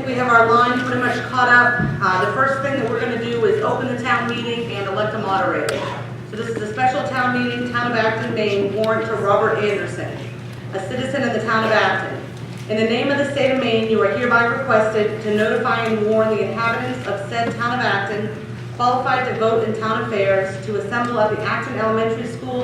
think we have our line pretty much caught up. The first thing that we're going to do is open the town meeting and elect a moderator. So this is a special town meeting, Town of Acton, Maine, warrant to Robert Anderson, a citizen of the Town of Acton. In the name of the state of Maine, you are hereby requested to notify and warn the inhabitants of said Town of Acton, qualified to vote in town affairs, to assemble at the Acton Elementary School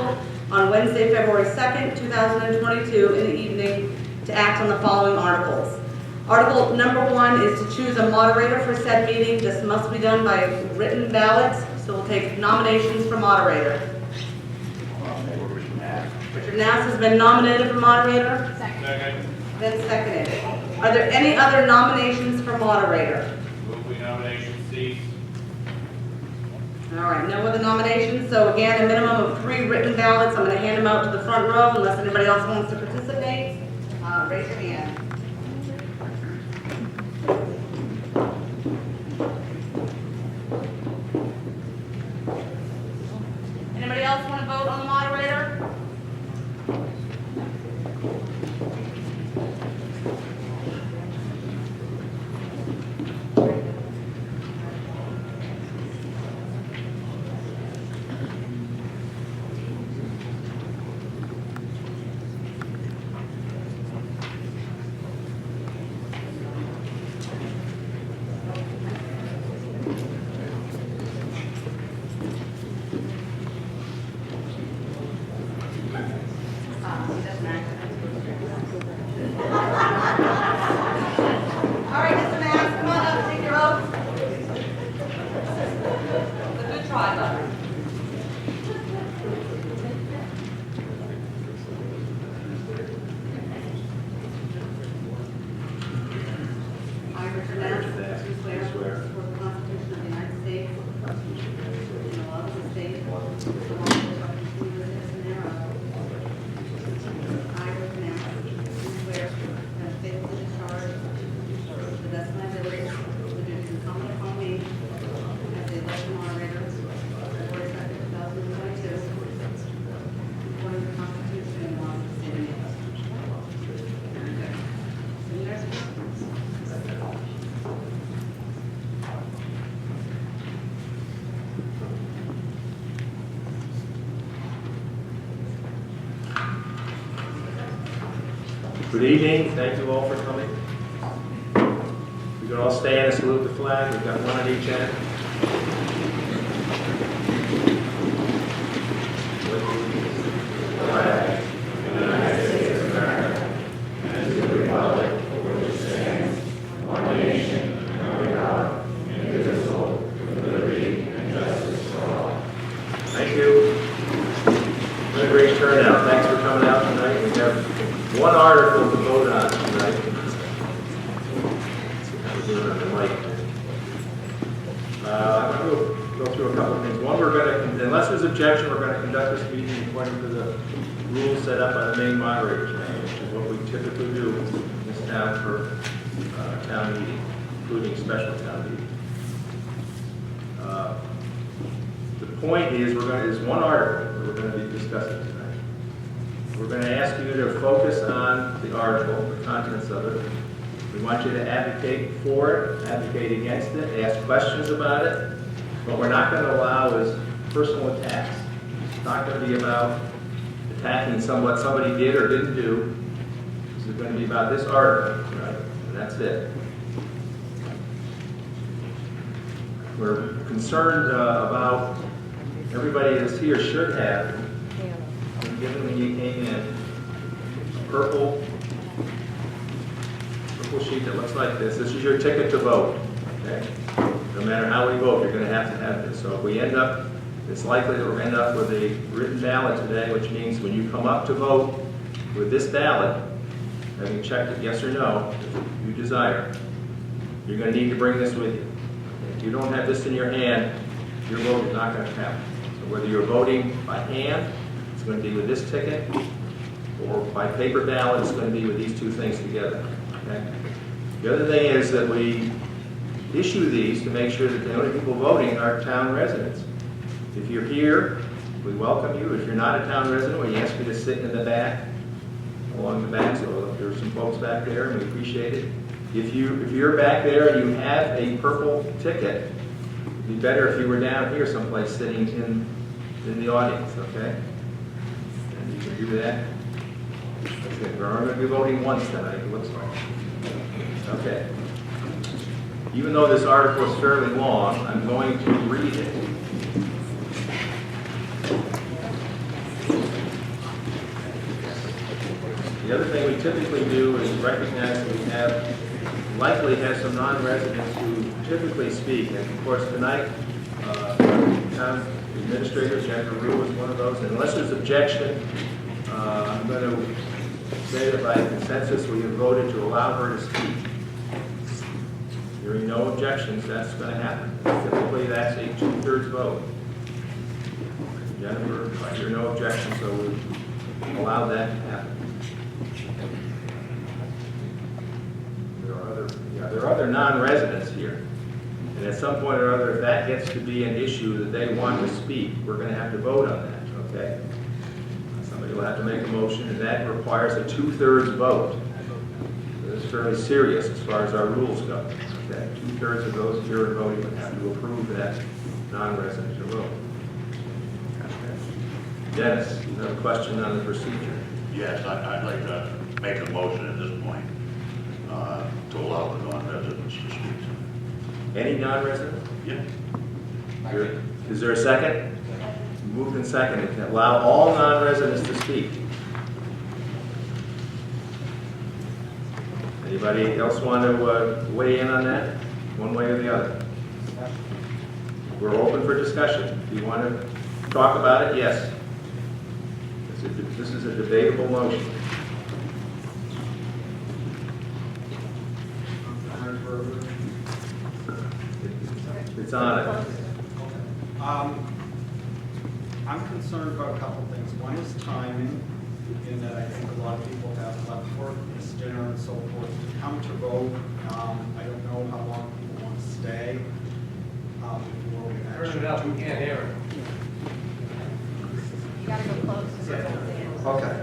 on Wednesday, February 2nd, 2022 in the evening to act on the following articles. Article number 1 is to choose a moderator for said meeting. This must be done by written ballots, so we'll take nominations for moderator. Richard Nass has been nominated for moderator. Second. Then seconded. Are there any other nominations for moderator? Move we nomination cease. All right, no other nominations. So again, a minimum of 3 written ballots. I'm going to hand them out to the front row unless anybody else wants to participate. Raise your hand. Anybody else want to vote on the moderator? Good evening. Thank you all for coming. We can all stand and salute the flag. We've got one on each end. Flag of the United States of America and to the republic for which it stands, one nation, under God, indivisible, with liberty and justice for all. Thank you. What a great turnout. Thanks for coming out tonight. We have one article to vote on tonight. I'm going to go through a couple of things. One, unless there's objection, we're going to conduct this meeting according to the rules set up by the Maine Moderator's Manual, which is what we typically do in this town for town meeting, including special town meeting. The point is, there's one article that we're going to be discussing tonight. We're going to ask you to focus on the article, the contents of it. We want you to advocate for it, advocate against it, ask questions about it. What we're not going to allow is personal attacks. It's not going to be about attacking what somebody did or didn't do. This is going to be about this article, right? And that's it. We're concerned about everybody that's here should have, given when you came in, a purple sheet that looks like this. This is your ticket to vote. Okay? No matter how we vote, you're going to have this. So if we end up, it's likely that we're going to end up with a written ballot today, which means when you come up to vote with this ballot, having checked it yes or no, if you desire, you're going to need to bring this with you. If you don't have this in your hand, your vote is not going to count. So whether you're voting by hand, it's going to be with this ticket, or by paper ballot, it's going to be with these two things together. Okay? The other thing is that we issue these to make sure that the only people voting are town residents. If you're here, we welcome you. If you're not a town resident, we ask you to sit in the back, along the back, so there's some folks back there, and we appreciate it. if you're back there and you have a purple ticket, it'd be better if you were down here someplace sitting in the audience, okay? And you can do that. Okay, we're only going to be voting once tonight, it looks like. Okay. Even though this article is fairly long, I'm going to read it. The other thing we typically do is recognize that we likely have some non-residents who typically speak. And of course, tonight, town administrator Jennifer Rue was one of those. And unless there's objection, I'm going to say that by consensus we have voted to allow her to speak. Hearing no objections, that's going to happen. Typically, that's a 2/3 vote. Jennifer, I hear no objections, so we allow that to happen. There are other non-residents here. And at some point or other, if that gets to be an issue that they want to speak, we're going to have to vote on that, okay? Somebody will have to make a motion, and that requires a 2/3 vote. It's fairly serious as far as our rules go. Okay? 2/3 of those here in voting would have to approve that non-resident to vote. Okay. Dennis, you have a question on the procedure? Yes, I'd like to make a motion at this point to allow the non-residents to speak. Any non-resident? Yeah. Is there a second? Moved and seconded to allow all non-residents to speak. Anybody else want to weigh in on that, one way or the other? We're open for discussion. If you want to talk about it, yes. This is a debatable motion. It's on it. I'm concerned about a couple things. One is timing, in that I think a lot of people have left work, missed dinner and so forth, to come to vote. I don't know how long people want to stay before we actually. Turn it up, we can't hear it. You gotta go close. Okay.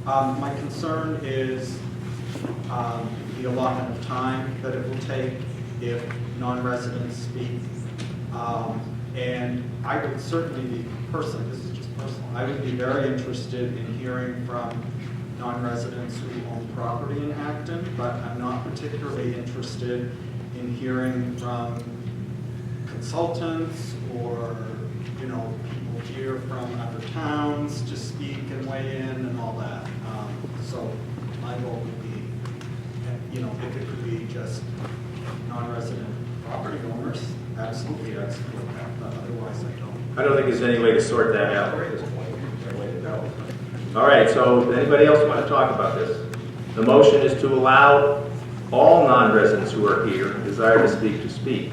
My concern is the allotment of time that it will take if non-residents speak. And I would certainly be personally, this is just personal, I would be very interested in hearing from non-residents who own property in Acton, but I'm not particularly interested in hearing from consultants or, people here from other towns to speak and weigh in and all that. So my goal would be, if it could be just non-resident property owners, absolutely, but otherwise I I don't think there's any way to sort that out at this point. All right, so anybody else want to talk about this? The motion is to allow all non-residents who are here and desire to speak.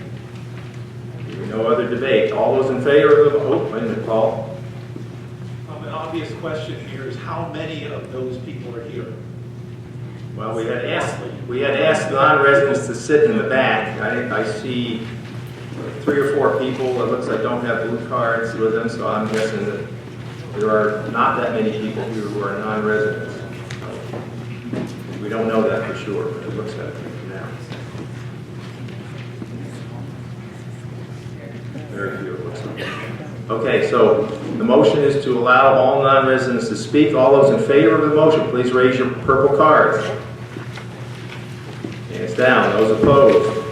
No other debate. All those in favor of the vote, wait a minute, Paul. An obvious question here is how many of those people are here? Well, we had asked non-residents to sit in the back. I see 3 or 4 people, it looks like don't have blue cards with them, so I'm guessing that there are not that many people here who are non-residents. We don't know that for sure, but it looks like it now. Very few, it looks like. Okay, so the motion is to allow all non-residents to speak. All those in favor of the motion, please raise your purple cards. Hands down. Those opposed?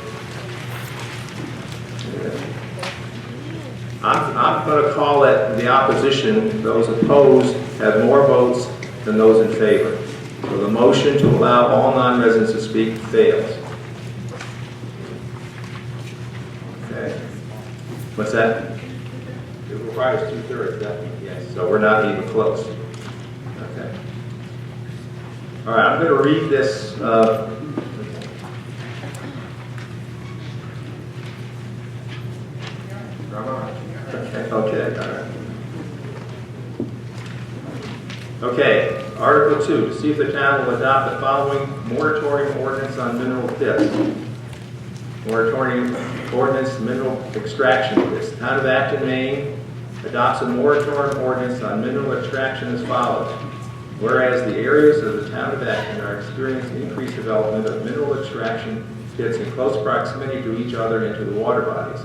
I'm going to call it the opposition. Those opposed have more votes than those in favor. So the motion to allow all non-residents to speak fails. Okay. What's that? It requires 2/3, definitely, yes. So we're not even close. Okay. All right, I'm going to read this. Okay, all right. Okay, Article 2, to see if the town will adopt the following moratorium ordinance on mineral pits. Moratorium ordinance mineral extraction pits. The town of Acton, Maine adopts a moratorium ordinance on mineral extraction as follows. Whereas the areas of the town of Acton are experiencing increased development of mineral extraction pits in close proximity to each other and to the water bodies.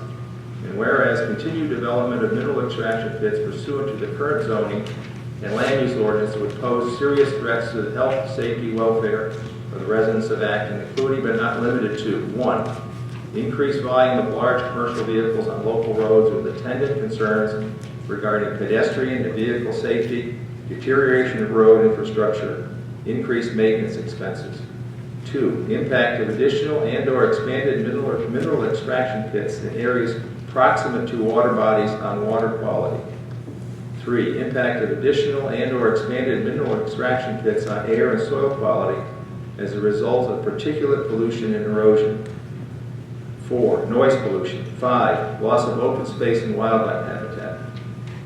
And whereas continued development of mineral extraction pits pursuant to the current zoning and land use ordinance would pose serious threats to the health, safety, welfare of the residents of Acton, including but not limited to: 1, increased volume of large commercial vehicles on local roads with attendant concerns regarding pedestrian and vehicle safety, deterioration of road infrastructure, increased maintenance expenses. 2, impact of additional and/or expanded mineral extraction pits in areas proximate to water bodies on water quality. 3, impact of additional and/or expanded mineral extraction pits on air and soil quality as a result of particulate pollution and erosion. 4, noise pollution. 5, loss of open space and wildlife habitat.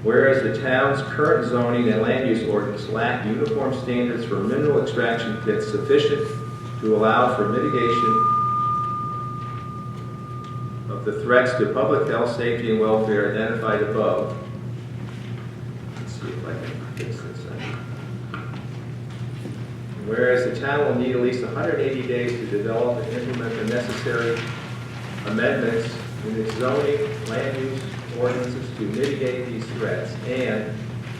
Whereas the town's current zoning and land use ordinance lack uniform standards for mineral extraction pits sufficient to allow for mitigation of the threats to public health, safety, and welfare identified above. Let's see if I can fix this. Whereas the town will need at least 180 days to develop and implement the necessary amendments in its zoning, land use ordinances to mitigate these threats. And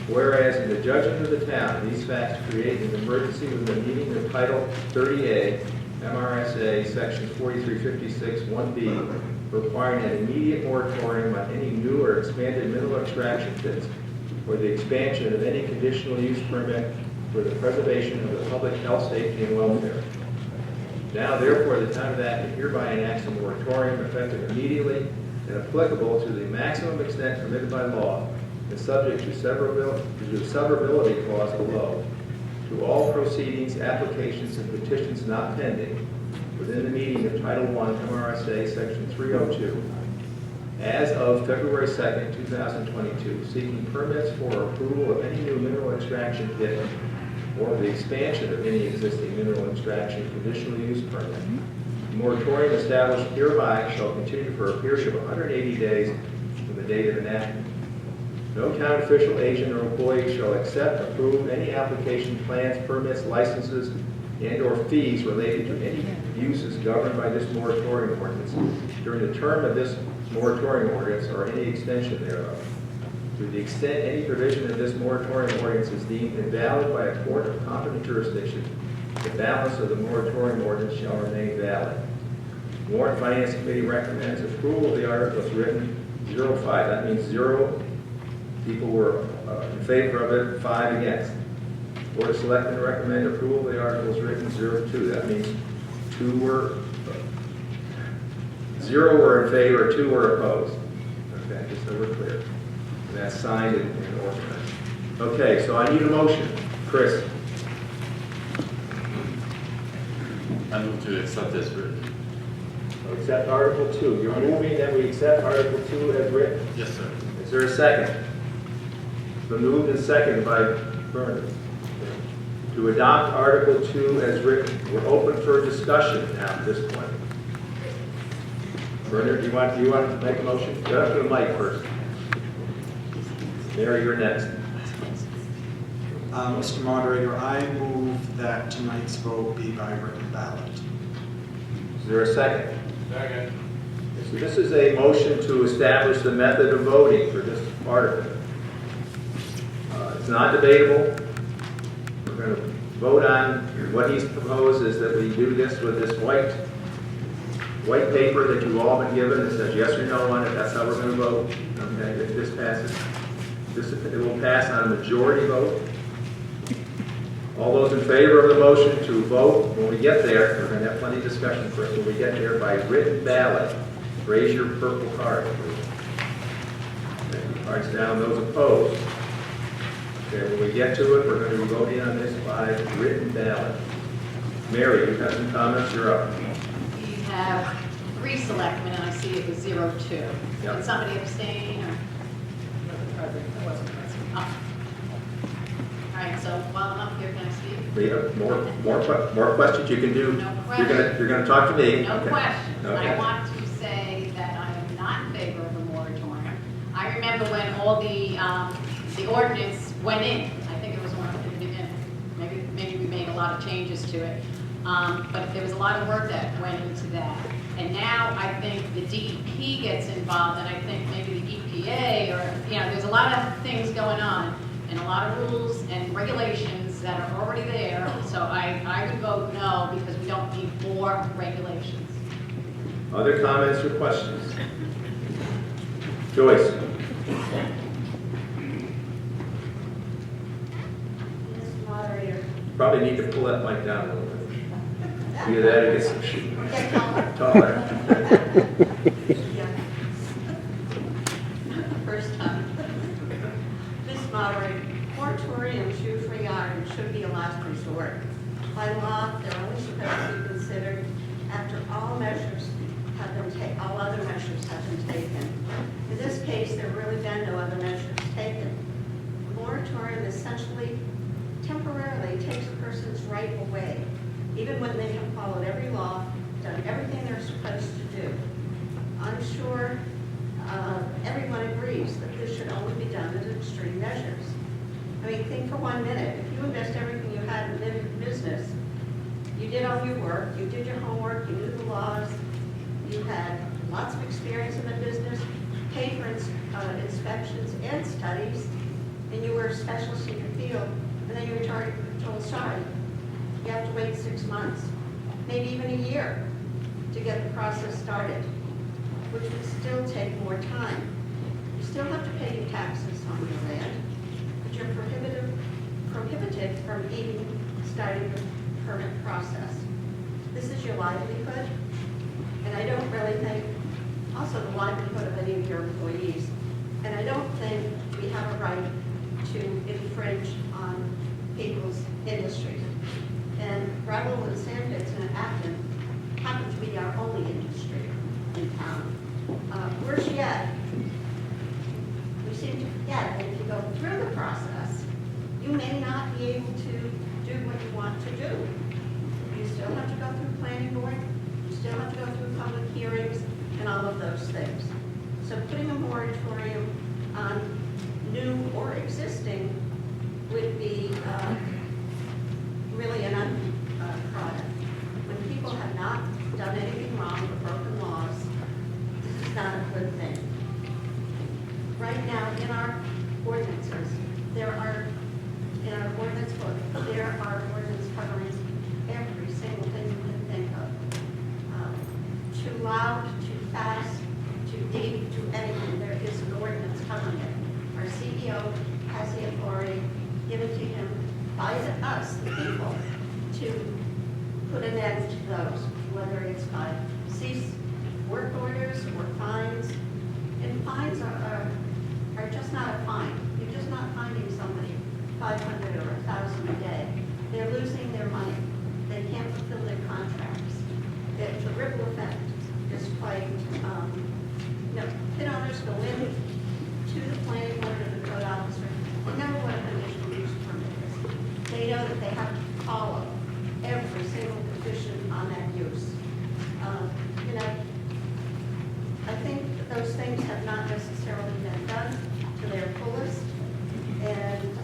whereas in the judgment of the town, these facts create an emergency with the meaning of Title 30A, MRSA, Section 4356, 1B, requiring an immediate moratorium on any new or expanded mineral extraction pits or the expansion of any conditional use permit for the preservation of the public health, safety, and welfare. Now, therefore, the town of Acton hereby enacts a moratorium effective immediately and applicable to the maximum extent permitted by law and subject to the severability clause below, to all proceedings, applications, and petitions not pending within the meaning of Title I MRSA Section 302 as of February 2nd, 2022, seeking permits for approval of any new mineral extraction pit or the expansion of any existing mineral extraction conditional use permit. The moratorium established hereby shall continue for a period of 180 days from the date of enactment. No town official, agent, or employee shall accept, approve any application, plans, permits, licenses, and/or fees related to any uses governed by this moratorium ordinance during the term of this moratorium ordinance or any extension thereof. To the extent any provision of this moratorium ordinance is deemed invalid by a court of competent jurisdiction, the balance of the moratorium ordinance shall remain valid. Warrant Finance Committee recommends approval of the articles written 05. That means 0 people were in favor of it, 5 against. Board of Selectmen recommend approval of the articles written 02. That means 0 were in favor, 2 were opposed. Okay, just so we're clear. And that's signed and organized. Okay, so I need a motion. Chris? I move to accept this written. Accept Article 2. You're moving that we accept Article 2 as written? Yes, sir. Is there a second? So moved and seconded by Bernard. To adopt Article 2 as written. We're open for discussion now at this point. Bernard, do you want to make a motion? Get up to the mic first. Mary, you're next. Mr. Moderator, I move that tonight's vote be by written ballot. Is there a second? Second. So this is a motion to establish the method of voting for this article. It's not debatable. We're going to vote on what he's proposed is that we do this with this white paper that you've all been given. It says yes or no on it. That's how we're going to vote. Okay, if this passes. It will pass on a majority vote. All those in favor of the motion to vote, when we get there, we're going to have plenty of discussion first, when we get there by written ballot, raise your purple card, please. Okay, cards down, those opposed. Okay, when we get to it, we're going to be voting on this by written ballot. Mary, you have some comments, you're up. We have 3 selectmen, and I see it was 0-2. Yep. Did somebody abstain, or? I wasn't present. Oh. All right, so while I'm up here, can I speak? We have more questions you can do. No You're going to talk to me. No Okay. questions. Okay. I want to say that I am not in favor of the moratorium. I remember when all the ordinance went in. I think it was one in the beginning. a lot of changes to it. But there was a lot of work that went into that. And now I think the DEP gets involved, and I think maybe the EPA, or, you know, there's a lot of things going on, and a lot of rules and regulations that are already there. So I would vote no, because we don't need more regulations. Other comments or questions? Joyce? Mr. Moderator. Probably need to pull that mic down a little bit. Either that or get some Get taller. taller. Yeah. First time. Mr. Moderator, moratorium shoe-free iron should be a last resort. By law, they're only supposed to be considered after all measures have been taken, all other measures have been taken. In this case, there really been no other measures taken. The moratorium essentially temporarily takes a person's right away, even when they have followed every law, done everything they're supposed to do. I'm sure everyone agrees that this should only be done as extreme measures. I mean, think for 1 minute, if you invest everything you had in business, you did all your work, you did your homework, you knew the laws, you had lots of experience in the business, paid for inspections and studies, and you were a specialist in your field, and then you were told, sorry, you have to wait 6 months, maybe even a year to get the process started, which would still take more time. You still have to pay your taxes on your land, but you're prohibited from even starting the permit process. This is your livelihood, and I don't really think, also the livelihood of any of your employees, and I don't think we have a right to infringe on people's industry. And gravel and sand pits in Acton happen to be our only industry in town. Worse yet, we seem to forget that if you go through the process, you may not be able to do what you want to do. You still have to go through planning board, you still have to go through public hearings, and all of those things. So putting a moratorium on new or existing would be really an unproduct. When people have not done anything wrong or broken laws, this is not a good thing. Right now, in our ordinances, in our ordinance book, there are ordinance covering every single thing you can think of. Too loud, too fast, too deep, too anything, there is an ordinance covering it. Our CEO has the authority given to him by us, the people, to put an end to those, whether it's by cease work orders or fines. And fines are just not a fine. You're just not fining somebody $500 or $1,000 a day. They're losing their money. They can't fulfill their contracts. The ripple effect is quite, pit owners go in to the planning board or the code officer. They know what a conditional use permit is. They know that they have to follow every single condition on that use. I think that those things have not necessarily been done to their fullest. And,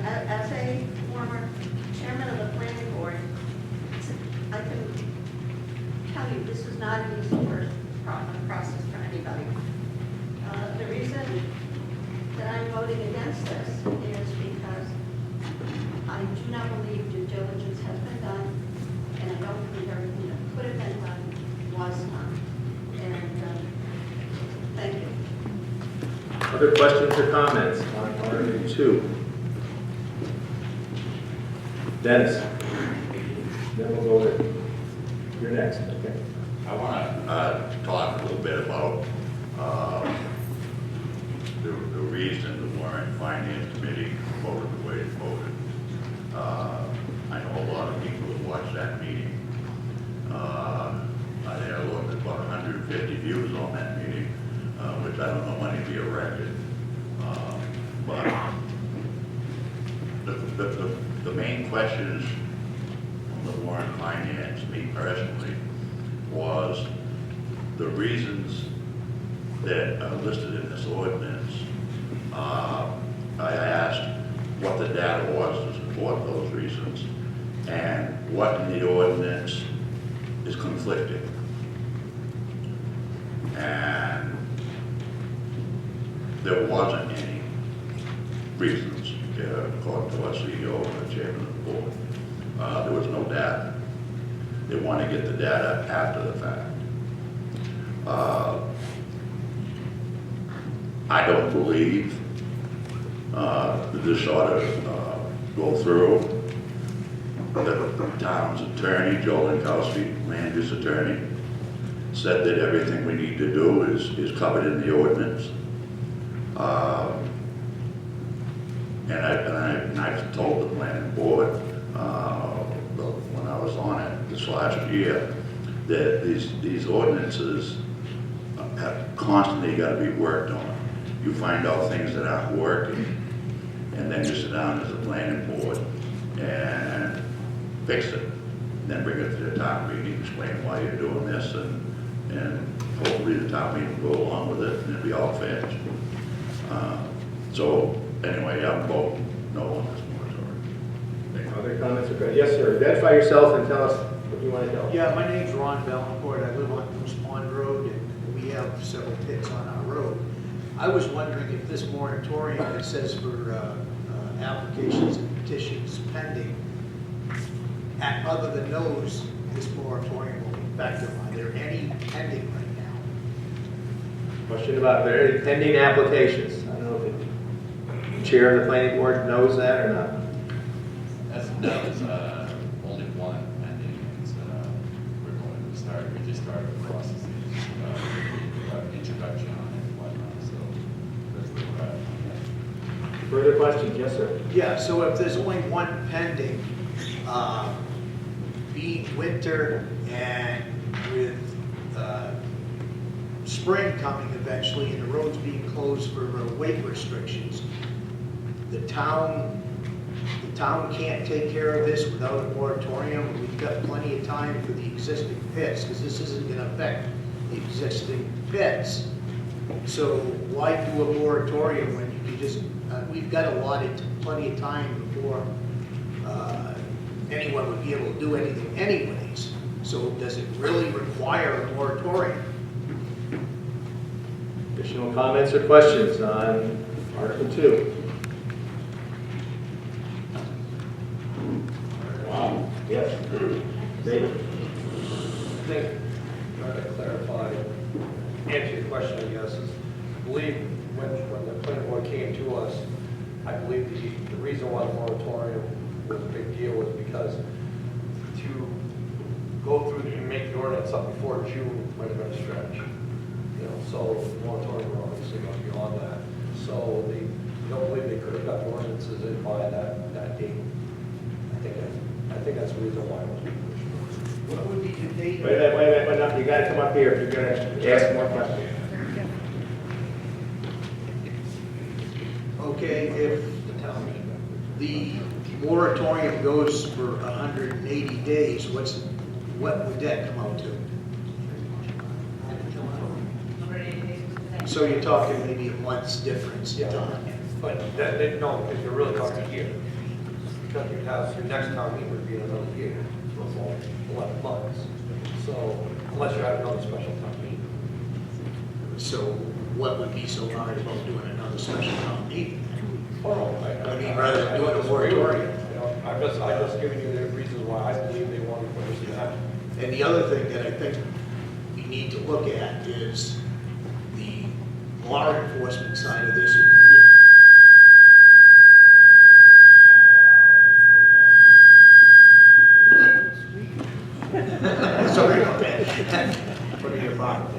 as a former chairman of the planning board, I can tell you this is not an easy process for anybody. The reason that I'm voting against this is because I do not believe due diligence has been done, and I don't believe everything that could have been done was done. And thank you. Other questions or comments on Article 2? Dennis? Then we'll go to, you're next, okay? I want to talk a little bit about the reason the Warren Finance Committee voted the way it voted. I know a lot of people have watched that meeting. I had a look at about 150 views on that meeting, which I don't know when it'd be a record. But the main questions on the Warren Finance, me personally, was the reasons that are listed in this ordinance. I asked what the data was to support support those reasons, and what in the ordinance is conflicting. And there wasn't any reasons, according to our CEO and the chairman of the board. There was no data. They want to get the data after the fact. I don't believe that this ought to go through. The town's attorney, Joe Lankowski, land use attorney, said that everything we need to do is covered in the ordinance. And I've told the planning board, when I was on it this last year, that these ordinances have constantly got to be worked on. You find out things that aren't working, and then you sit down as a planning board and fix it. Then bring it to the town meeting, explain why you're doing this, and hopefully the town meeting will go along with it, and it'll be all finished. So anyway, I'm voting no on this moratorium. Other comments or questions? Yes, sir. Identify yourself and tell us what you want to tell. Yeah, my name's Ron Valancourt. I live on Moose Pond Road, and we have several pits on our road. I was wondering if this moratorium that says for applications and petitions pending, other than those, this moratorium will be effective. Are there any pending right now? Question about, are there any pending applications? I don't know if the chair of the planning board knows that or not. As of now, there's only one pending, and we're going to start, we just started the process of introduction on it and whatnot, so that's where we're at. Further questions? Yes, sir. Yeah, so if there's only one pending, being winter and with spring coming eventually and the roads being closed for weight restrictions, the town can't take care of this without a moratorium. We've got plenty of time for the existing pits, because this isn't going to affect the existing pits. So why do a moratorium when you can just, we've got allotted plenty of time before anyone would be able to do anything anyways. So does it really require a moratorium? Additional comments or questions on Article 2? Wow. Yes. David. I think, trying to clarify, answer your question, I guess, is I believe when the planning board came to us, I believe the reason why the moratorium was a big deal was because to go through and make the ordinance up before June might have been a stretch. You know, so the moratorium were obviously going beyond that. So they don't believe they could have got the ordinances in by that date. I think that's the reason why it was pushed. What would be the date? Wait a minute. You got to come up here if you're going to ask more questions. Okay, if the moratorium goes for 180 days, what would that come out to? So you're talking maybe a month's difference in time. But no, because you're really talking a year. Because you have, your next town meeting would be in another year, so 11 months. So unless you have another special town meeting. So what would be so hard about doing another special town meeting? Oh, no, I mean, rather than doing a moratorium. I'm just giving you the reasons why I believe they want to put this in that. And the other thing that I think we need to look at is the law enforcement side of this. Sorry about that. Put in your pocket.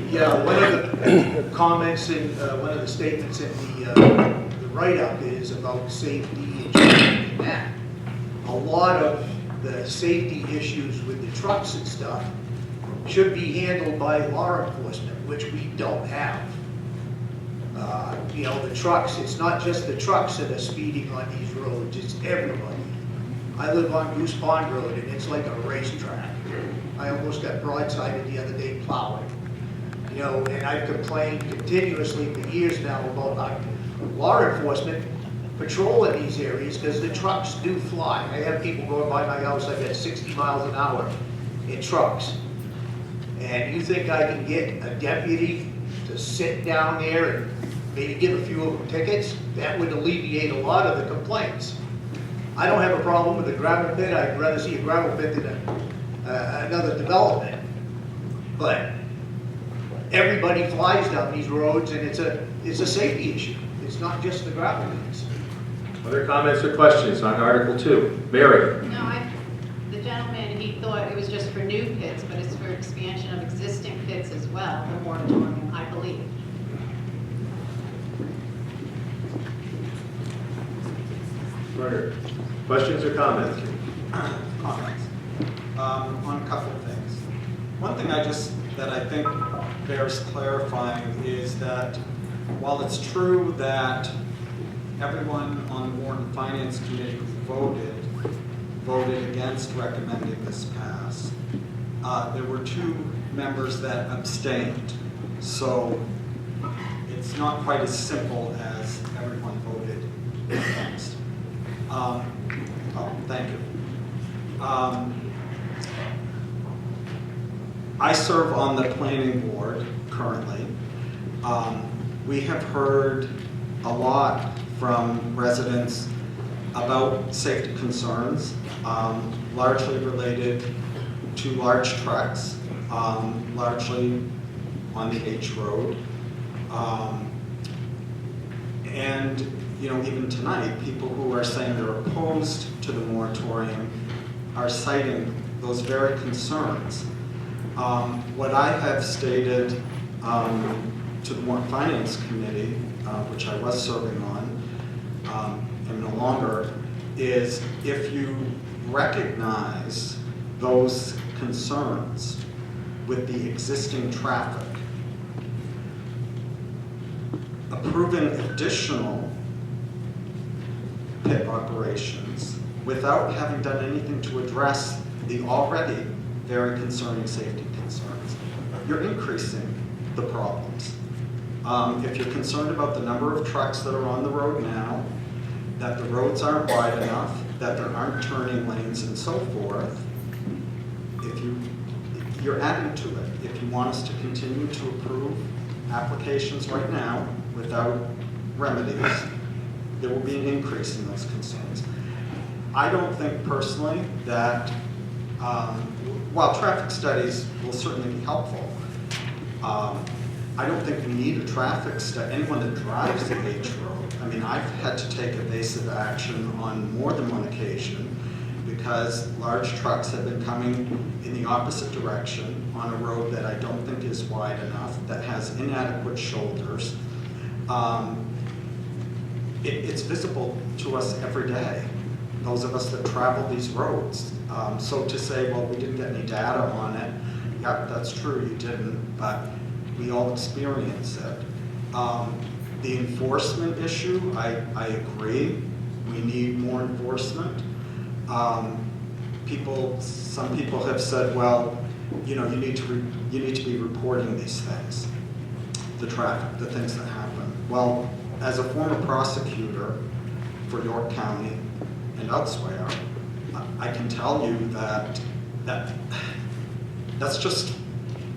Yeah, one of the comments in, one of the statements in the write-up is about safety and that. A lot of the safety issues with the trucks and stuff should be handled by law enforcement, which we don't have. You know, the trucks, it's not just the trucks that are speeding on these roads, it's everybody. I live on Goose Pond Road and it's like a racetrack. I almost got broadsided the other day plowing. You know, and I've complained continuously for years now about our law enforcement patrolling these areas, because the trucks do fly. I have people going by my house, I've got 60 miles an hour in trucks. And you think I can get a deputy to sit down there and maybe give a few of them tickets? That would alleviate a lot of the complaints. I don't have a problem with a gravel pit. I'd rather see a gravel pit than another development. But everybody flies down these roads, and it's a safety issue. It's not just the gravel pits. Other comments or questions on Article 2? Mary? No, the gentleman, he thought it was just for new pits, but it's for expansion of existing pits as well, the moratorium, I believe. Roger. Questions or comments? Comments on a couple of things. One thing that I think bears clarifying is that while it's true that everyone on the Warren and Finance Committee who voted against recommending this pass, there were 2 members that abstained. So it's not quite as simple as everyone voted against. Oh, thank you. I serve on the planning board currently. We have heard a lot from residents about safety concerns, largely related to large trucks, largely on the H Road. And even tonight, people who are saying they're opposed to the moratorium are citing those very concerns. What I have stated to the Warren Finance Committee, which I was serving on, and no longer, is if you recognize those concerns with the existing traffic, approving additional pit operations without having done anything to address the already very concerning safety concerns, you're increasing the problems. If you're concerned about the number of trucks that are on the road now, that the roads aren't wide enough, that there aren't turning lanes and so forth, you're adding to it. If you want us to continue to approve applications right now without remedies, there will be an increase in those concerns. I don't think personally that, while traffic studies will certainly be helpful, I don't think we need a traffic study. Anyone that drives the H Road, I mean, I've had to take evasive action on more than one occasion because large trucks have been coming in the opposite direction on a road that I don't think is wide enough, that has inadequate shoulders. It's visible to us every day, those of us that travel these roads. So to say, well, we didn't get any data on it, yep, that's true, you didn't, but we all experience it. The enforcement issue, I agree, we need more enforcement. Some people have said, well, you need to be reporting these things, the traffic, the things that happen. Well, as a former prosecutor for York County and elsewhere, I can tell you that's just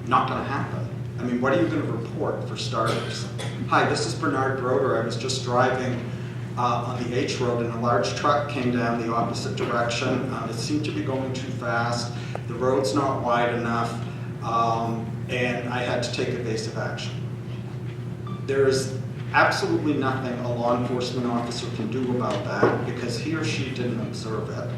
not going to happen. I mean, what are you going to report for starters? Hi, this is Bernard Broder. I was just driving on the H Road and a large truck came down the opposite direction. It seemed to be going too fast. The road's not wide enough, and I had to take evasive action. There is absolutely nothing a law enforcement officer can do about that because he or she didn't observe it.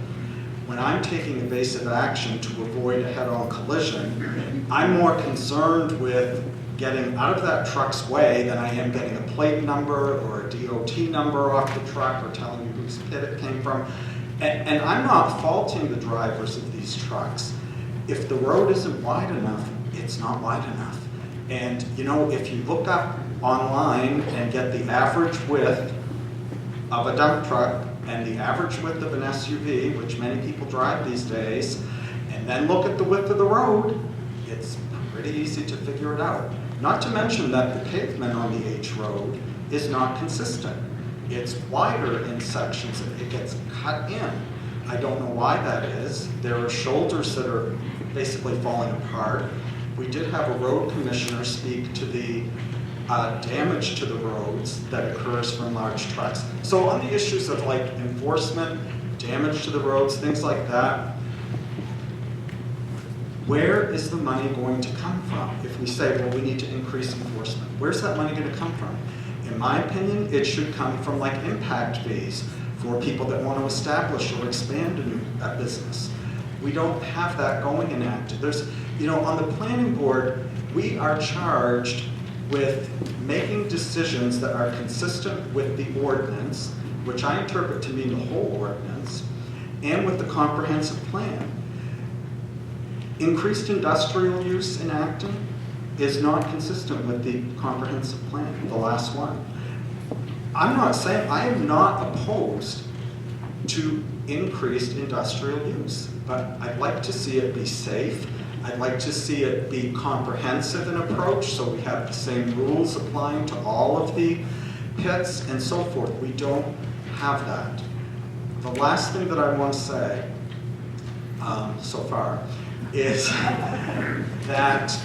When I'm taking evasive action to avoid a head-on collision, I'm more concerned with getting out of that truck's way than I am getting a plate number or a DOT number off the truck or telling you whose pit it came from. And I'm not faulting the drivers of these trucks. If the road isn't wide enough, it's not wide enough. And if you look up online and get the average width of a dump truck and the average width of an SUV, which many people drive these days, and then look at the width of the road, it's pretty easy to figure it out. Not to mention that the pavement on the H Road is not consistent. it's wider in sections, it gets cut in. I don't know why that is. There are shoulders that are basically falling apart. We did have a road commissioner speak to the damage to the roads that occurs from large trucks. So on the issues of like enforcement, damage to the roads, things like that, where is the money going to come from? If we say, well, we need to increase enforcement, where's that money going to come from? In my opinion, it should come from like impact fees for people that want to establish or expand a business. We don't have that going in Acton. There's, you know, on the planning board, we are charged with making decisions that are consistent with the ordinance, which I interpret to mean the whole ordinance, and with the comprehensive plan. Increased industrial use in Acton is not consistent with the comprehensive plan, the last one. I'm not saying, I am not opposed to increased industrial use, but I'd like to see it be safe. I'd like to see it be comprehensive in approach, so we have the same rules applying to all of the pits and so forth. We don't have that. The last thing that I want to say so far is that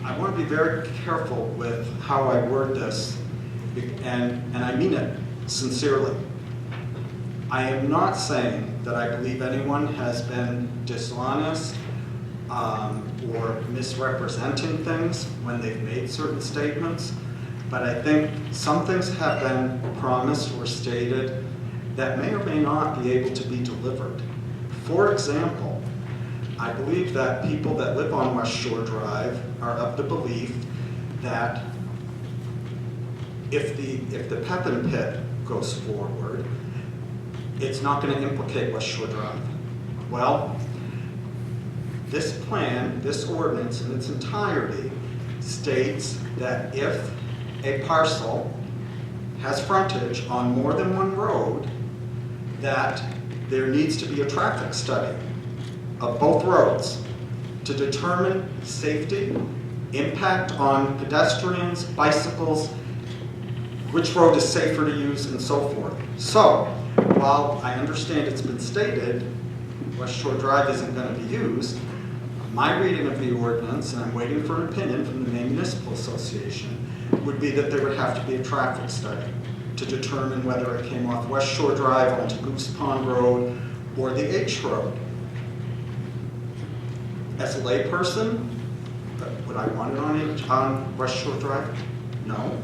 I want to be very careful with how I word this, and I mean it sincerely. I am not saying that I believe anyone has been dishonest or misrepresenting things when they've made certain statements, but I think some things have been promised or stated that may or may not be able to be delivered. For example, I believe that people that live on West Shore Drive are of the belief that if the Pepin Pit goes forward, it's not going to implicate West Shore Drive. Well, this plan, this ordinance in its entirety states that if a parcel has frontage on more than one road, that there needs to be a traffic study of both roads to determine safety, impact on pedestrians, bicycles, which road is safer to use, and so forth. So, while I understand it's been stated, West Shore Drive isn't going to be used, my reading of the ordinance, and I'm waiting for an opinion from the Maine Municipal Association, would be that there would have to be a traffic study to determine whether it came off West Shore Drive onto Goose Pond Road or the H Road. As a layperson, would I want it on West Shore Drive? No.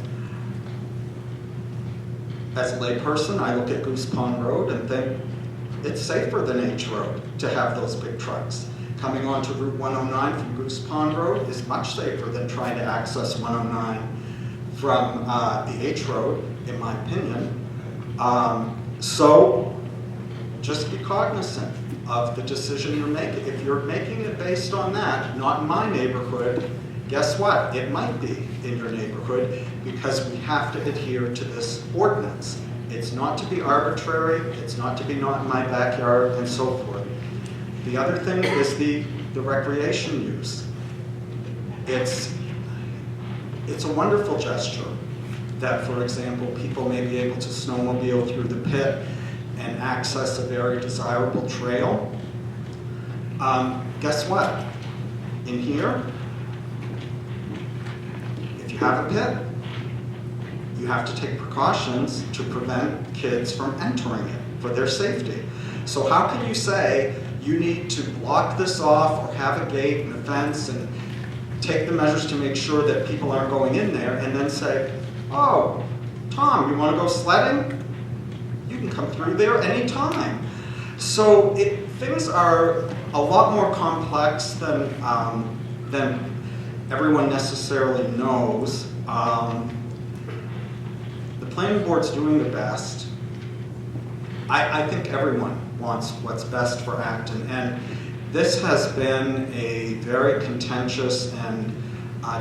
As a layperson, I look at Goose Pond Road and think it's safer than H Road to have those big trucks. Coming onto Route 109 from Goose Pond Road is much safer than trying to access 109 from the H Road, in my opinion. So just be cognizant of the decision you're making. If you're making it based on that, not in my neighborhood, guess what? It might be in your neighborhood because we have to adhere to this ordinance. It's not to be arbitrary, it's not to be not in my backyard, and so forth. The other thing is the recreation use. It's a wonderful gesture that, for example, people may be able to snowmobile through the pit and access a very desirable trail. Guess what? In here, if you have a pit, you have to take precautions to prevent kids from entering it for their safety. So how can you say you need to block this off or have a gate and a fence and take the measures to make sure that people aren't going in there, and then say, oh, Tom, you want to go sledding? You can come through there anytime. So things are a lot more complex than everyone necessarily knows. The planning board's doing the best. I think everyone wants what's best for Acton, and this has been a very contentious and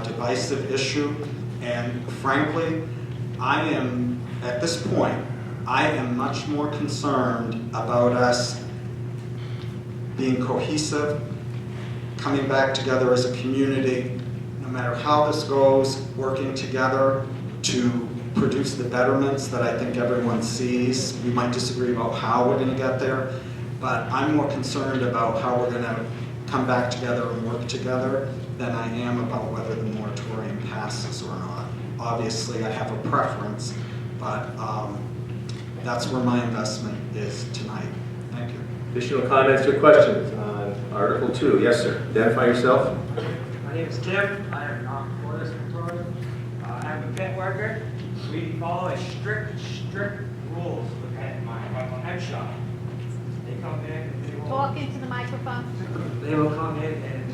divisive issue, and frankly, at this point, I am much more concerned about us being cohesive, coming back together as a community, no matter how this goes, working together to produce the betterments that I think everyone sees. We might disagree about how we're gonna get there, but I'm more concerned about how we're gonna come back together and work together than I am about whether the moratorium passes or not. Obviously, I have a preference, but that's where my investment is tonight. Thank you. Additional comments or questions on Article 2? Yes, sir. Identify yourself. My name is Tim. I am not for this moratorium. I'm a pet worker. We follow a strict rules with my pet shop. They come in and Talk into the microphone. they will come in and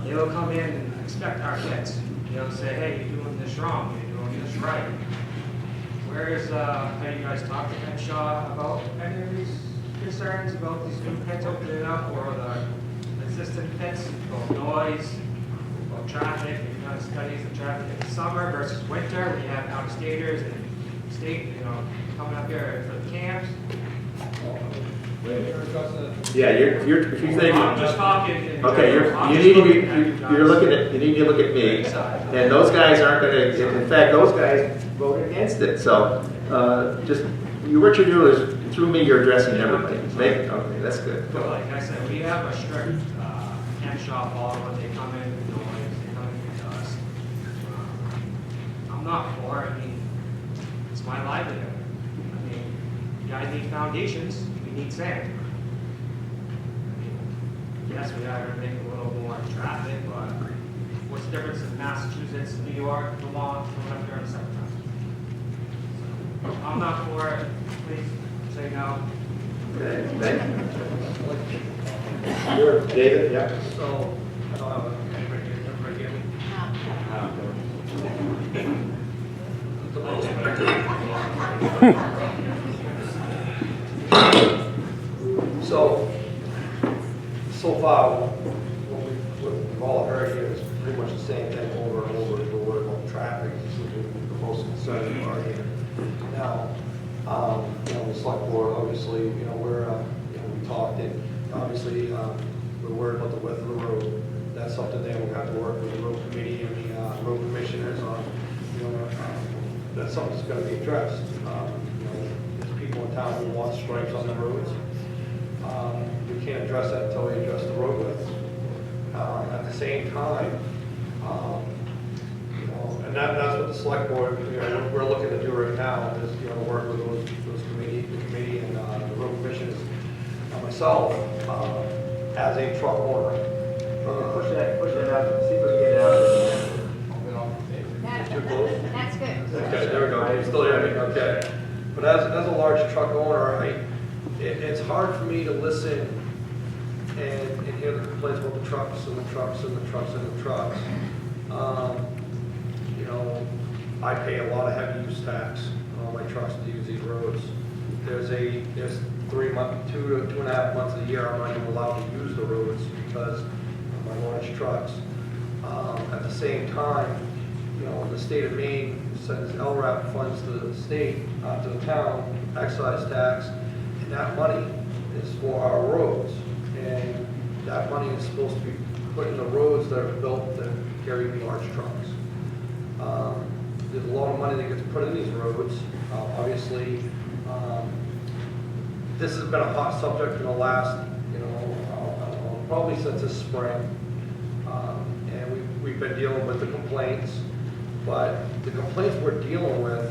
they will come in and inspect our pets. They'll say, hey, you're doing this wrong, you're doing this right. Whereas, have you guys talked to Pet Shaw about any of these concerns about these new pets opening up or the existing pets, about noise, about traffic? You've done studies of traffic in the summer versus winter when you have out-of-staters and state, coming up here for the camps. Yeah, if you think. I'm just talking. in Okay, general. I'm you just need to looking be, at you guys. you're looking at, you need to look at me, and those guys aren't gonna, in fact, those guys voted against it, so, just, what you're doing is, through me, you're addressing everything. Okay, that's good. But like I said, we have a strict pet shop law when they come in with noise, they come in with dust. I'm not for it. I mean, it's my livelihood. I mean, you guys need foundations, we need sand. I mean, yes, we are gonna make a little more traffic, but what's the difference in Massachusetts, New York, Vermont, coming up during the summertime? So, I'm not for it. Please say no. Okay, thank you. Sure, David, yeah. So, I don't have everybody get me? So far, what we've all heard here is pretty much the same thing over and over. We're worried about traffic, this is the most concerning part here. Now, the select board, obviously, we talked, and obviously, we're worried about the width of the road. That's something that we'll have to work with the road committee and the road commissioners on, that's something that's gonna be addressed. There's people in town who want stripes on the roads. We can't address that until we address the road width. At the same time, and that's what the select board, we're looking to do right now, is, work with those committee, the committee and the road commissioners, myself, as a truck owner. Push that out, see if we can get it out. Too close? That's good. Okay, there we go, you still hear me, okay. But as a large truck owner, it's hard for me to listen and hear the complaints about the trucks and the trucks and the trucks and the trucks. I pay a lot of heavy use tax on all my trucks to use these roads. There's 2 to 2.5 months of the year I'm not even allowed to use the roads because of my large trucks. At the same time, the state of Maine sends LRAP funds to the state, to the town, excise tax, and that money is for our roads. And that money is supposed to be put in the roads that are built that carry large trucks. There's a lot of money that gets put in these roads. Obviously, this has been a hot subject in the last, probably since this spring. And we've been dealing with the complaints, but the complaints we're dealing with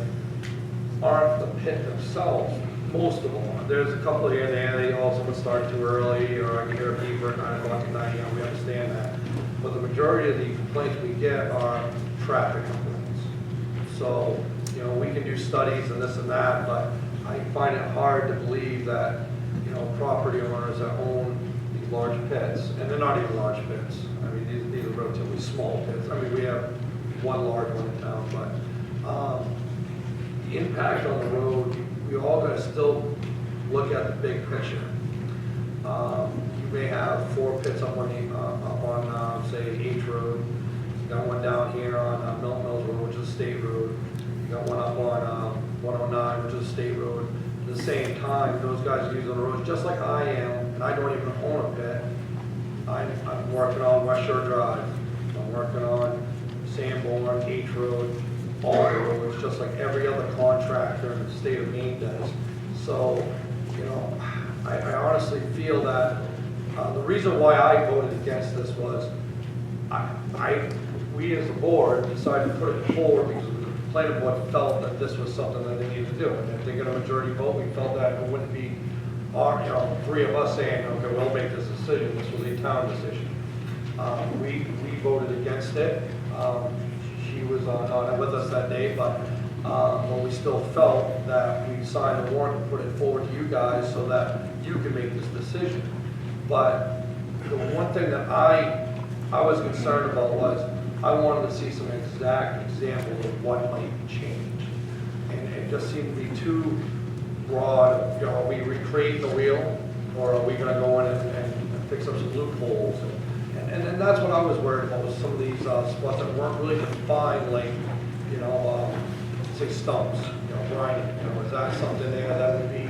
aren't the pit themselves. Most of them. There's a couple here and there, someone started too early, or I can hear a beeper at 9 o'clock at night, we understand that. But the majority of the complaints we get are traffic complaints. So, we can do studies and this and that, but I find it hard to believe that, property owners that own these large pits, and they're not even large pits. I mean, these are relatively small pits. I mean, we have one large one in town, but the impact on the road, we all got to still look at the big picture. You may have 4 pits up on say, H Road. You got one down here on Milton Mills Road, which is a state road. You got one up on 109, which is a state road. At the same time, those guys are using the roads just like I am, and I don't even own a pit. I'm working on West Shore Drive, I'm working on Sanborn, H Road, all the roads, just like every other contractor in the state of Maine does. So, you know, I honestly feel that the reason why I voted against this was we as a board decided to put it forward because the planning board felt that this was something that they needed to do. And if they get a majority vote, we felt that it wouldn't be our, you know, three of us saying, okay, we'll make this decision. This was a town decision. We voted against it. She was not with us that day, but we still felt that we signed the warrant and put it forward to you guys so that you can make this decision. But the one thing that I was concerned about was I wanted to see some exact examples of what might change. And it just seemed to be too broad. You know, are we recreating the wheel, or are we going to go in and fix up some loopholes? And that's what I was worried about, was some of these spots that weren't really defined, like, you know, say stumps, you know, grinding. You know, is that something there that would be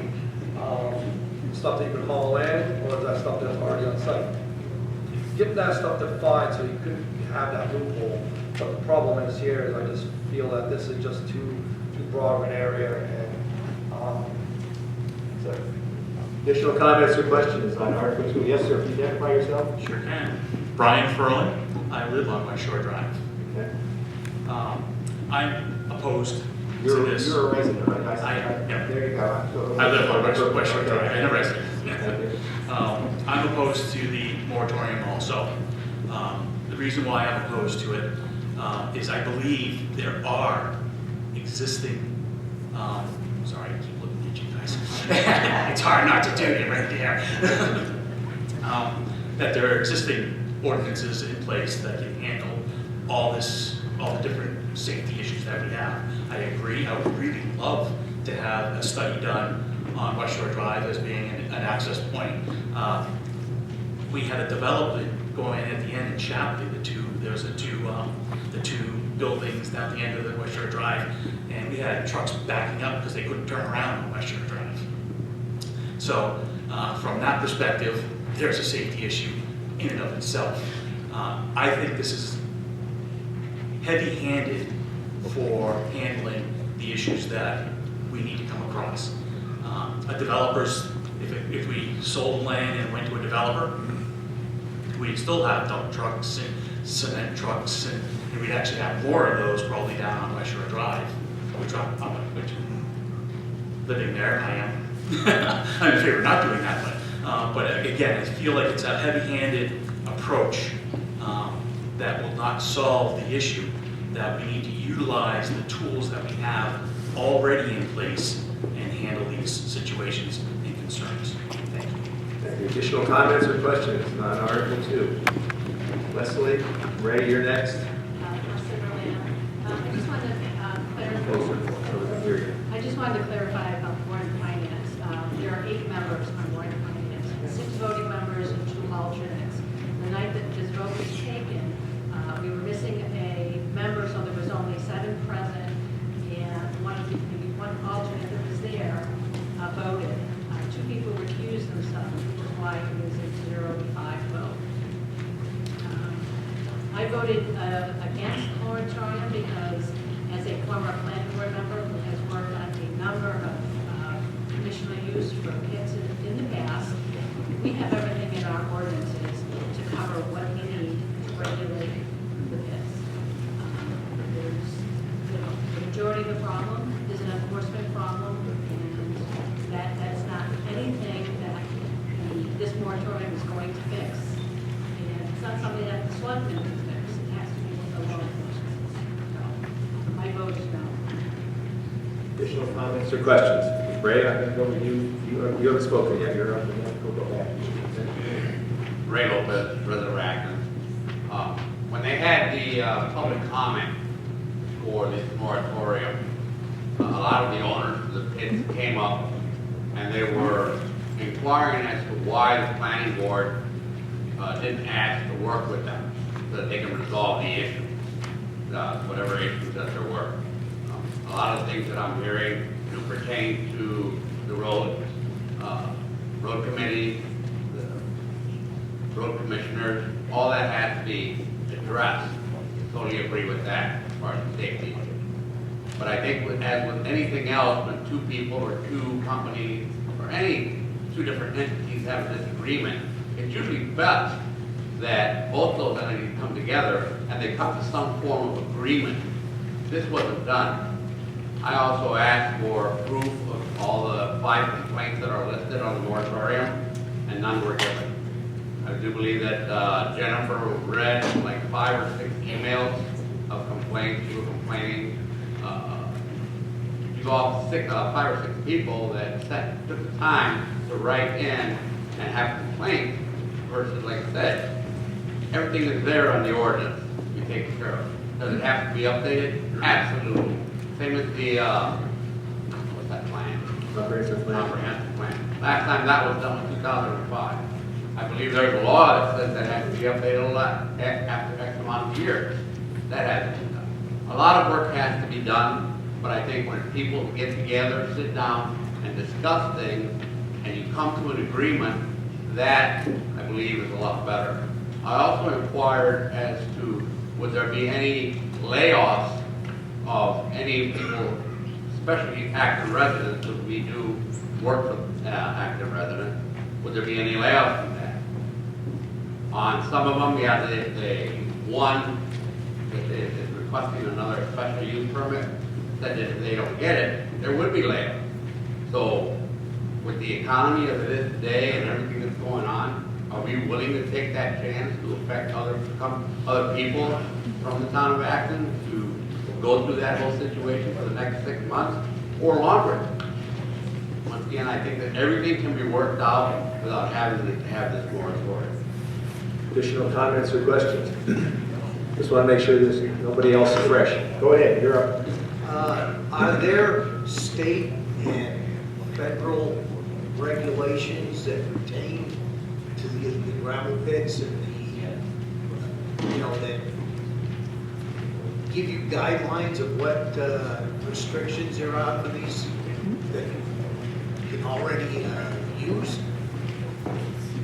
stuff that you can haul in, or is that stuff that's already on site? Get that stuff defined so you couldn't have that loophole. But the problem is here is I just feel that this is just too broad of an area, and So, additional comments or questions on Article 2? Yes, sir. Can you identify yourself? Sure can. Brian Furlan. I live on West Shore Drive. Okay. I'm opposed to this. You're a resident, right? Yeah. There you go. So, I live on West Shore Drive. I'm a resident. Okay. I'm opposed to the moratorium also. The reason why I'm opposed to it is I believe there are existing, sorry, I keep looking at you guys. It's hard not to do it right there. That there are existing ordinances in place that can handle all the different safety issues that we have. I agree. I would really love to have a study done on West Shore Drive as being an access point. We had a development going at the end in Shapley, the two buildings down the end of the West Shore Drive, and we had trucks backing up because they couldn't turn around on West Shore Drive. So from that perspective, there's a safety issue in and of itself. I think this is heavy-handed for handling the issues that we need to come across. A developer's, if we sold land and went to a developer, we'd still have dump trucks and cement trucks, and we'd actually have more of those probably down on West Shore Drive, which living there, I am. I'm in favor of not doing that, but again, I feel like it's a heavy-handed approach that will not solve the issue, that we need to utilize the tools that we have already in place and handle these situations and concerns. Thank you. Thank you. Additional comments or questions on Article 2? Leslie, Ray, you're next. I just wanted to clarify. So we can hear you. I just wanted to clarify about Warrant and Finance. There are 8 members on Warrant and Finance, 6 voting members and 2 alternates. The night that this vote was taken, we were missing a member, so there was only 7 present, and one alternate that was there voted. 2 people recused themselves, which is why it was a 0-5 vote. I voted against the moratorium because, as a former planning board member who has worked on a number of conditional use for pits in the past, we have everything in our ordinances to cover what we need to regulate the pits. There's, the majority of the problem is an enforcement problem, and that's not anything that this moratorium is going to fix. And it's not something that the selectmen can fix. It has to be with the law enforcement. So my vote is no. Additional comments or questions? Ray, I'm going to go with you. You haven't spoken yet. You're up and we'll go back. Ray Lopez, President Ragnar. When they had the public comment for this moratorium, a lot of the owners of the pits came up and they were inquiring as to why the planning board didn't ask to work with them so that they can resolve the issue, whatever issues that there were. A lot of the things that I'm hearing do pertain to the road committee, the road commissioners, all that has to be addressed. Totally agree with that as far as safety. But I think as with anything else, when two people or two companies or any two different entities have a disagreement, it's usually best that both those entities come together and they come to some form of agreement. This wasn't done. I also asked for proof of all the 5 complaints that are listed on the moratorium, and none were given. I do believe that Jennifer read like 5 or 6 emails of complaints. You were complaining. You all 5 or 6 people that took the time to write in and have complaints versus, like I said, everything is there on the ordinance. We take care of it. Does it have to be updated? Absolutely. Same as the, what's that plan? Comprehensive plan. Comprehensive plan. Last time that was done in 2005. I believe there's a law that says that has to be updated a lot after X amount of years. That hasn't been done. A lot of work has to be done, but I think when people get together, sit down, and discuss things, and you come to an agreement, that, I believe, is a lot better. I also inquired as to would there be any layoffs of any people, especially active residents, because we do work with active residents. Would there be any layoffs from that? On some of them, yeah, one that is requesting another special use permit, said that if they don't get it, there would be layoffs. So with the economy of this day and everything that's going on, are we willing to take that chance to affect other people from the town of Acton to go through that whole situation for the next 6 months or longer? Once again, I think that everything can be worked out without having to have this moratorium. Additional comments or questions? Just want to make sure there's nobody else is fresh. Go ahead, you're up. Are there state and federal regulations that pertain to the gravel pits and that give you guidelines of what restrictions there are for these that you can already use?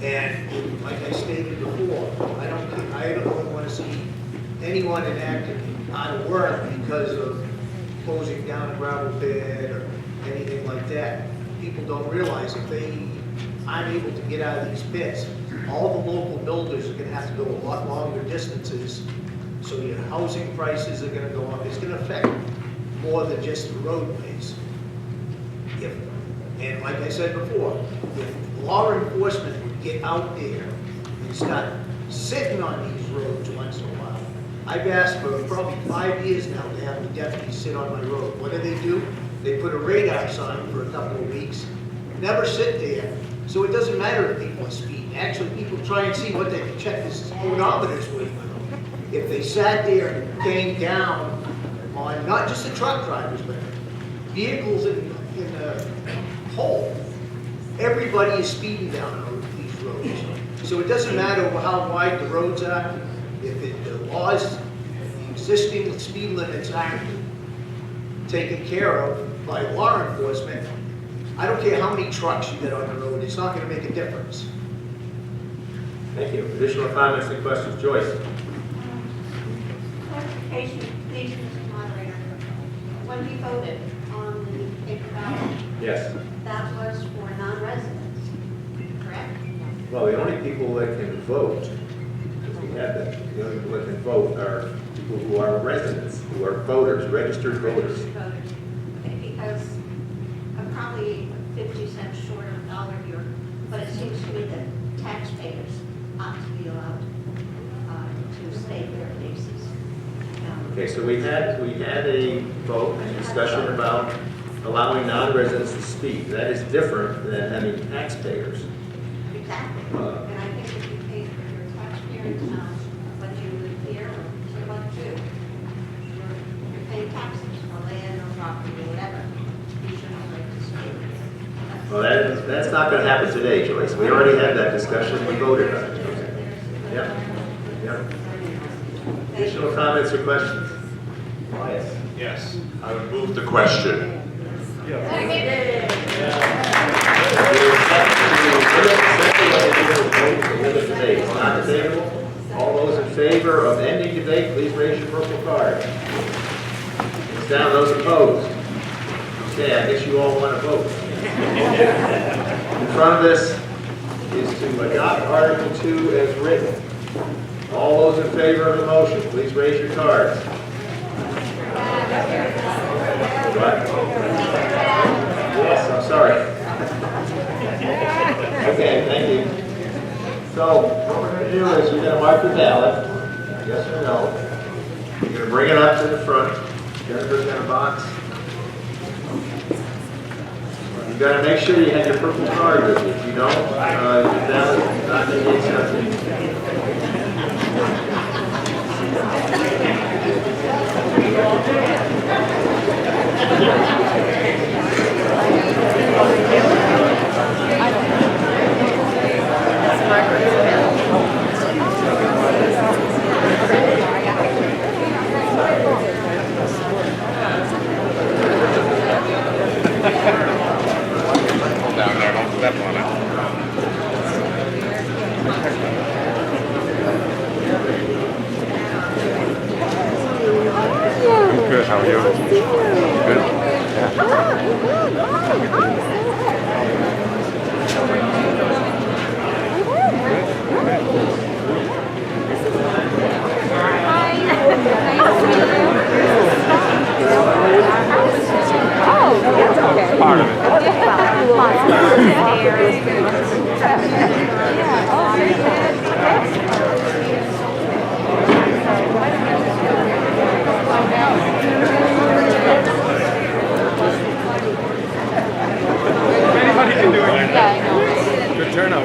And like I stated before, I don't want to see anyone enacted out of work because of closing down a gravel pit or anything like that. People don't realize if they aren't able to get out of these pits, all the local builders are going to have to go a lot longer distances. So your housing prices are going to go up. It's going to affect more than just the roadways. And like I said before, if law enforcement would get out there and start sitting on these roads once in a while. I've asked for probably 5 years now to have the deputies sit on my road. What do? They put a radar sign for a couple of weeks, never sit there. So it doesn't matter if people are speeding. Actually, people try and see what they can check this odometers with them. If they sat there and came down on not just the truck drivers, but vehicles in the whole, everybody is speeding down on these roads. So it doesn't matter how wide the roads are. If the laws, the existing speed limits aren't taken care of by law enforcement, I don't care how many trucks you get on the road, it's not going to make a difference. Thank you. Additional comments and questions? Joyce? Clarification, please, Mr. Moderator. When we voted on the paper ballot, Yes. that was for non-residents, correct? Well, the only people that can vote, because we have that, the only people that can vote are people who are residents, who are voters, registered voters. Voters. Okay, because I'm probably 50 cents short of a dollar here, but it seems to me that taxpayers ought to be allowed to state their cases. Okay, so we had a vote and discussion about allowing non-residents to speak. That is different than having taxpayers. Exactly. And I think if you pay for your taxpayers, but you live here, or what you do, you're paying taxes for land or property or whatever. You should have right to speak. Well, that's not going to happen today, Joyce. We already had that discussion. We voted on it. Yeah. Yeah. Additional comments or questions? Elias? Yes, I would move the question. It's not favor of ending debate, please raise your purple card. It's down, those opposed. Okay, I guess you all want to vote. In front of this is to adopt Article 2 as written. All those in favor of the motion, please raise your cards. What? Yes, I'm sorry. Okay, thank you. So what we're going to do is we're going to mark the ballot, yes or no. You're going to bring it up to the front. Jennifer's got a box. You got to make sure you have your purple card with you. If you don't, your ballot is not going to be accepted. Down there, don't step on it. Good, how are you? Good? Part of Anybody can do it. Good turnout.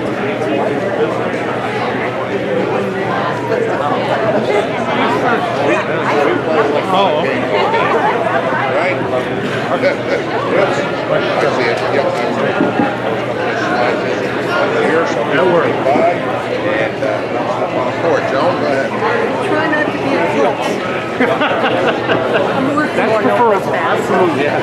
Oh, right. Yes. I see it. Yep. Here, so that works. And step on the porch. Joan, go ahead. Try not to be a fool. I'm working on preferable. Absolutely, yeah.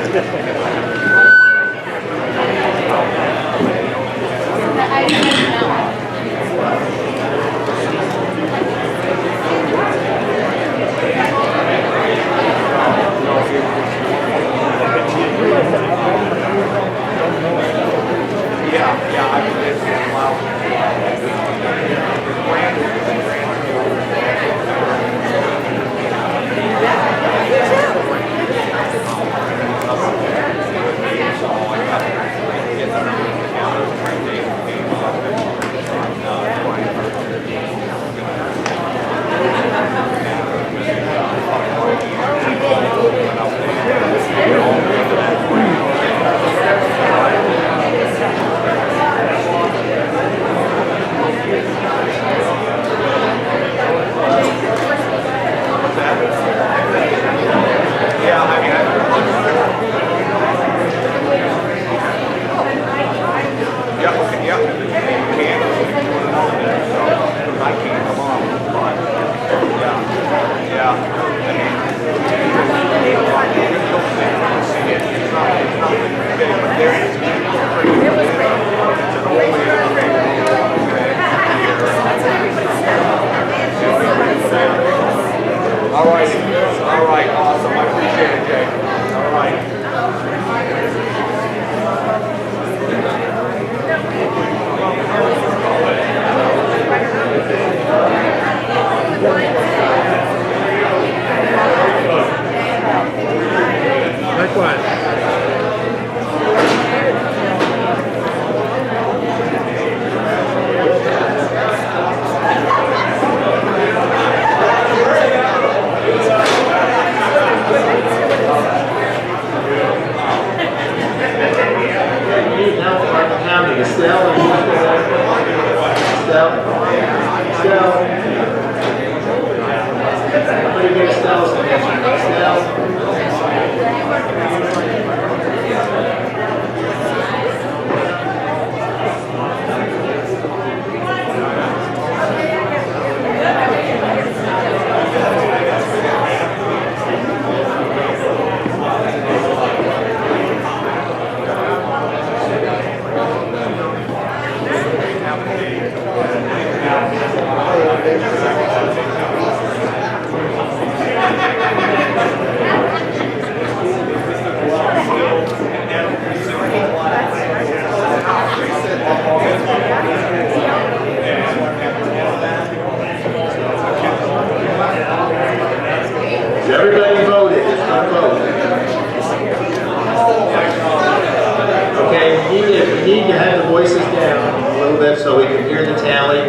need to have the voices down a little bit so we can hear the tally.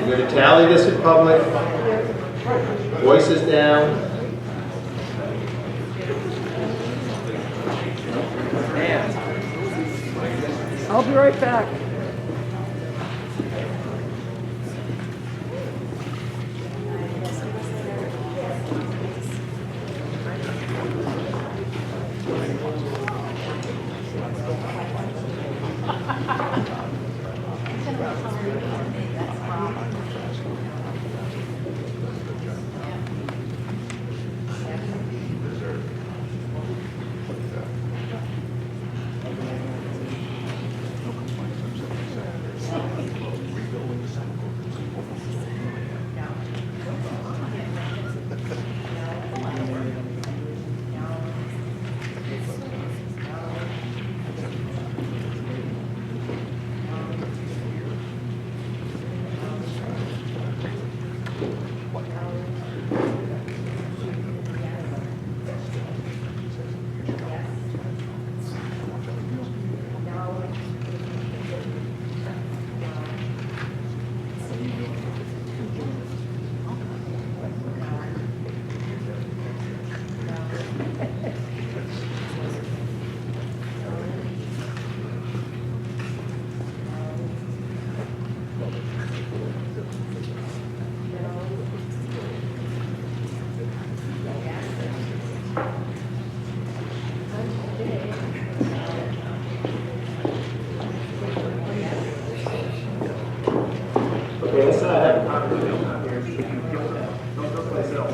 We're going to tally this in public. Voices down. I'll be right back. Okay, let's have a conversation out here. Don't go place else.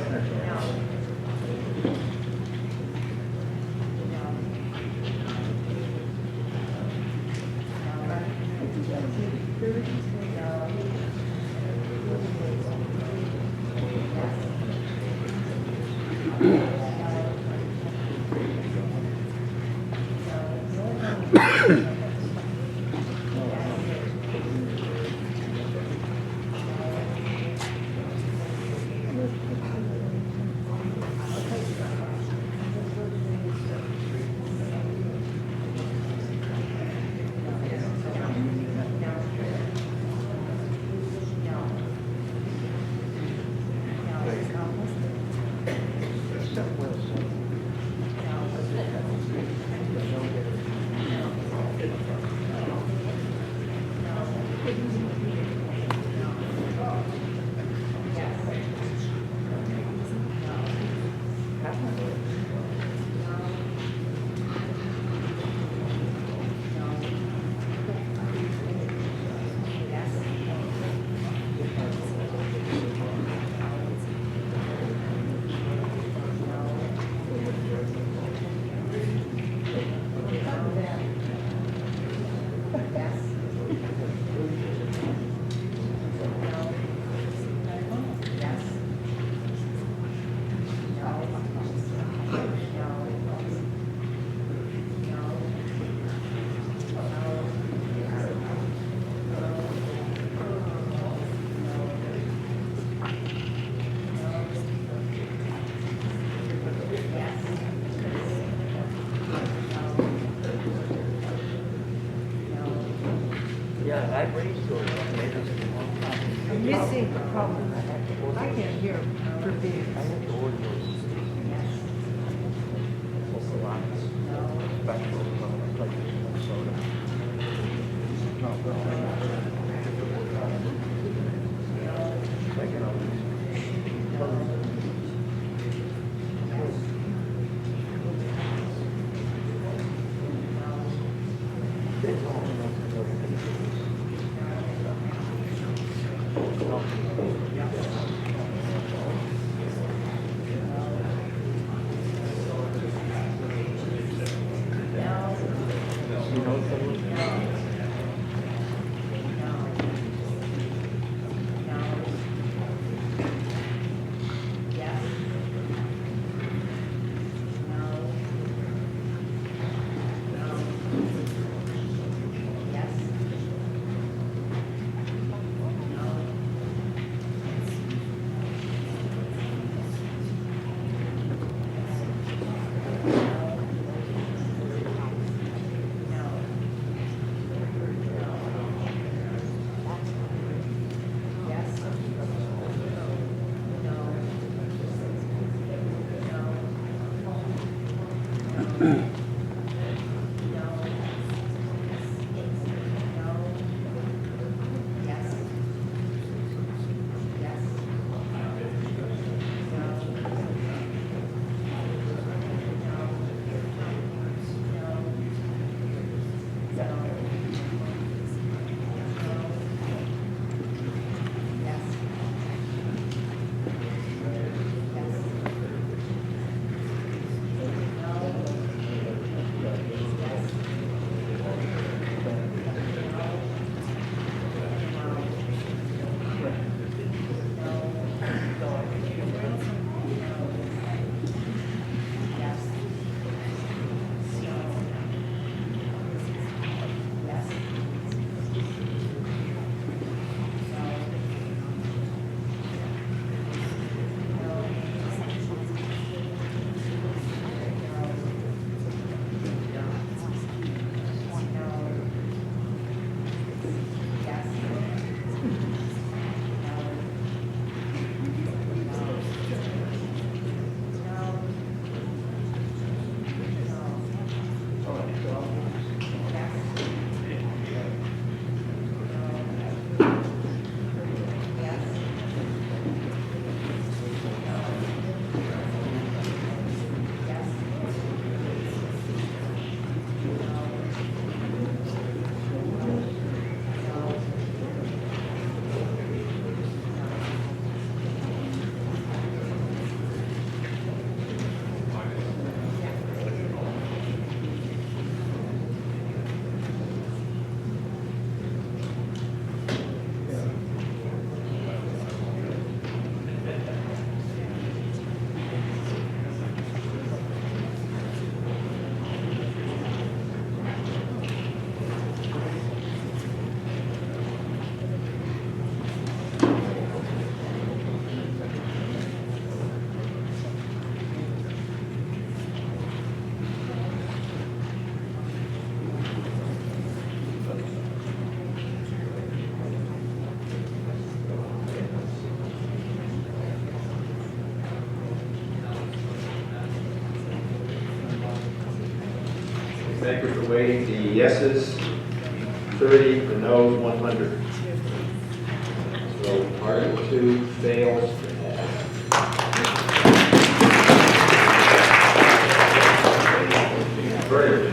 Yeah, I've raised those. I'm missing the problem. I can't hear for being. I have to order those. Special like soda. Thank you for waiting. The yeses, 30, the noes, 100. So Article 2 fails to pass. Further